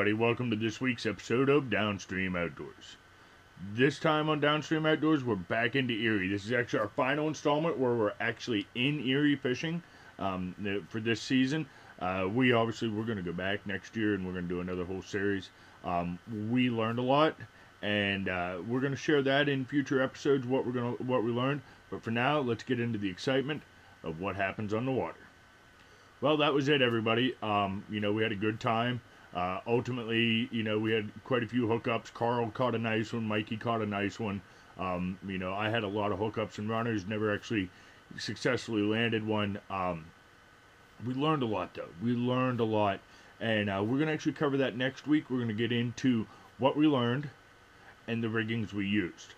everybody, welcome to this week's episode of DownStream Outdoors. This time on DownStream Outdoors, we're back into Erie. This is actually our final installment where we're actually in Erie fishing for this season. We're going to go back next year and we're going to do another whole series. We learned a lot, and we're going to share that in future episodes, what we learned. But for now, let's get into the excitement of what happens on the water. Well, that was it, everybody. We had a good time. Ultimately, we had quite a few hookups. Carl caught a nice one. Mikey caught a nice one. I had a lot of hookups and runners. Never actually successfully landed one. We learned a lot, though. We learned a lot. And we're going to actually cover that next week. We're going to get into what we learned and the riggings we used.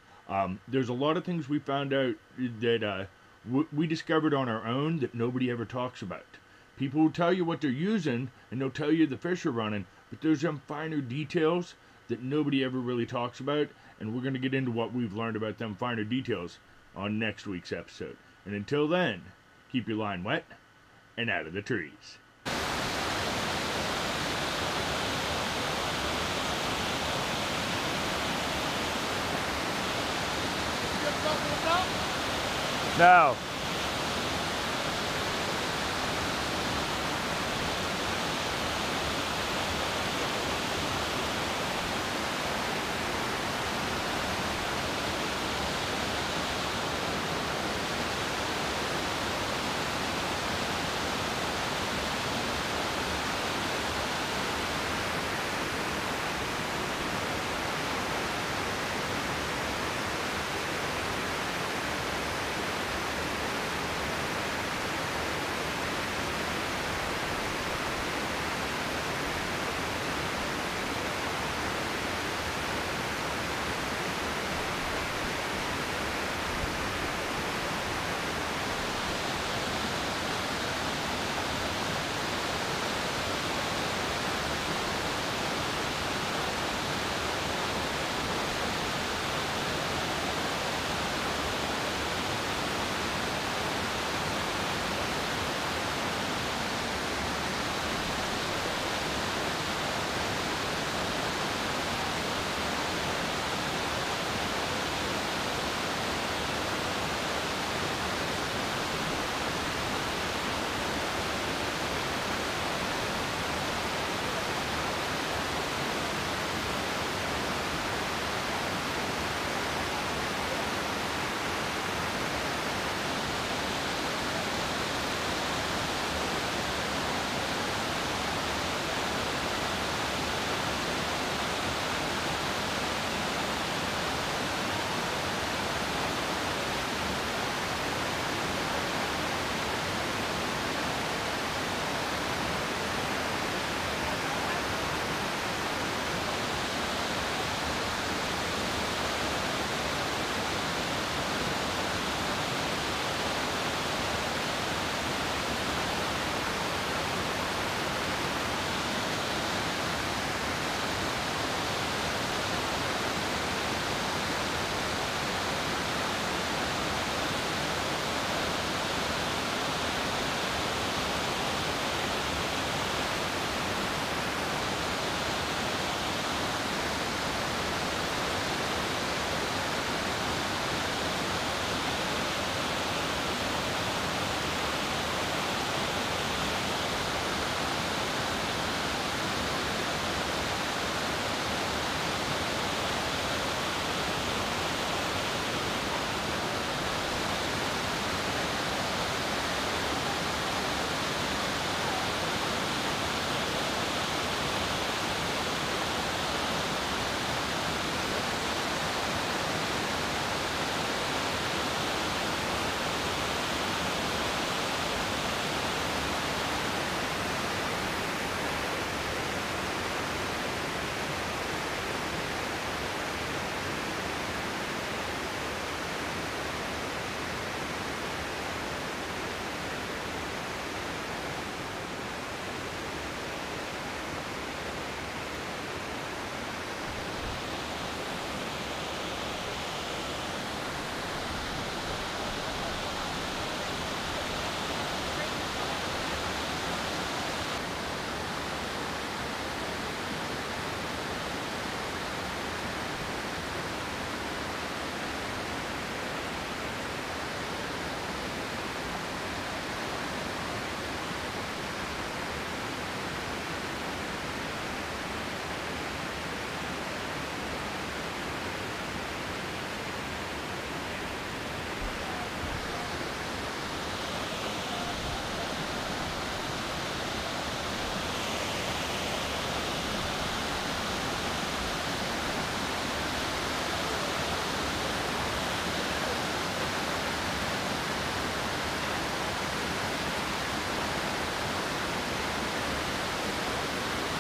There's a lot of things we found out that we discovered on our own that nobody ever talks about. People will tell you what they're using, and they'll tell you the fish are running, but there's some finer details that nobody ever really talks about, and we're going to get into what we've learned about them finer details on next week's episode. And until then, keep your line wet and out of the trees. No.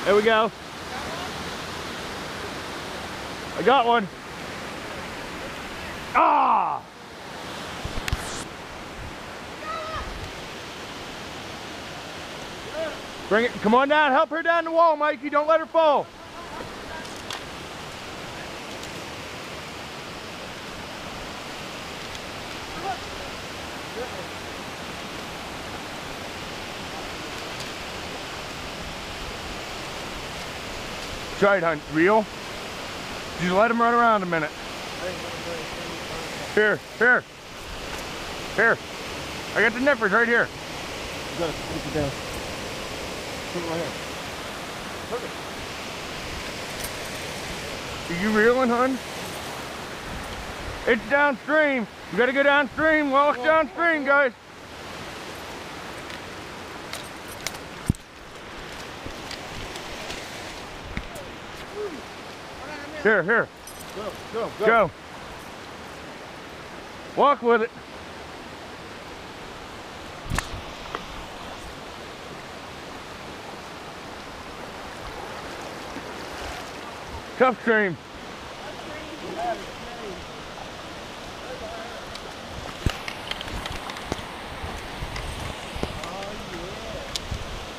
There we go. I got one. Ah! Bring it. Come on down. Help her down the wall, Mikey. Don't let her fall. Try it, hunt. Reel. Just let him run around a minute. Here, here. Here. I got the nippers right here. You gotta put it down. Put it right here. Perfect. Are you reeling, hun? It's downstream. You gotta go downstream. Walk downstream, guys. Here, here. Go. Walk with it. Tough stream.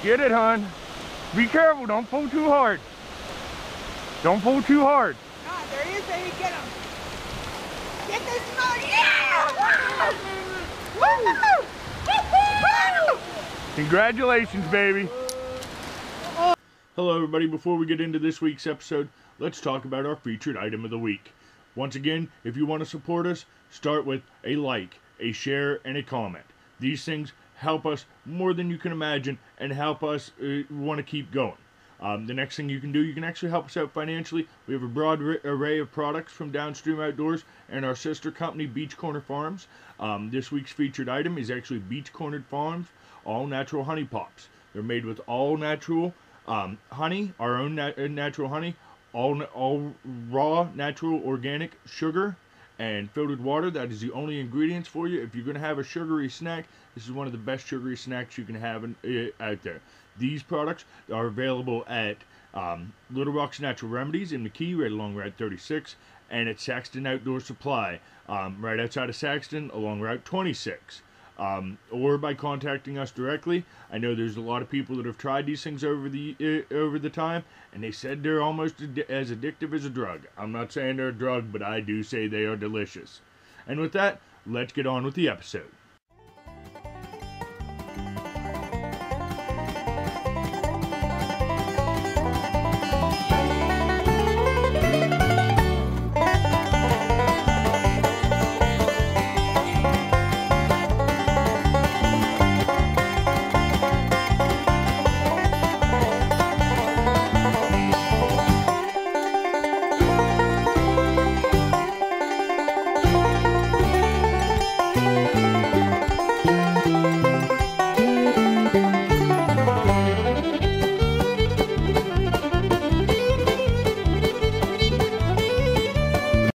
Get it, hon. Be careful. Don't pull too hard. Don't pull too hard. Ah, there he is, baby. Get him. Get this mode. Yeah! Woo! Woo! Congratulations, baby. Hello, everybody. Before we get into this week's episode, let's talk about our featured item of the week. Once again, if you want to support us, start with a like, a share, and a comment. These things help us more than you can imagine and help us want to keep going. The next thing you can do, you can actually help us out financially. We have a broad array of products from DownStream Outdoors and our sister company, Beach Corner Farms. This week's featured item is actually Beach Cornered Farms All Natural Honey Pops. They're made with all natural honey, our own natural honey, all raw, natural, organic sugar, and filtered water. That is the only ingredients for you. If you're going to have a sugary snack, this is one of the best sugary snacks you can have out there. These products are available at Little Rock's Natural Remedies in McKee, right along Route 36, and at Saxton Outdoor Supply, right outside of Saxton, along Route 26. Or by contacting us directly. I know there's a lot of people that have tried these things over the time, and they said they're almost as addictive as a drug. I'm not saying they're a drug, but I do say they are delicious. And with that, let's get on with the episode.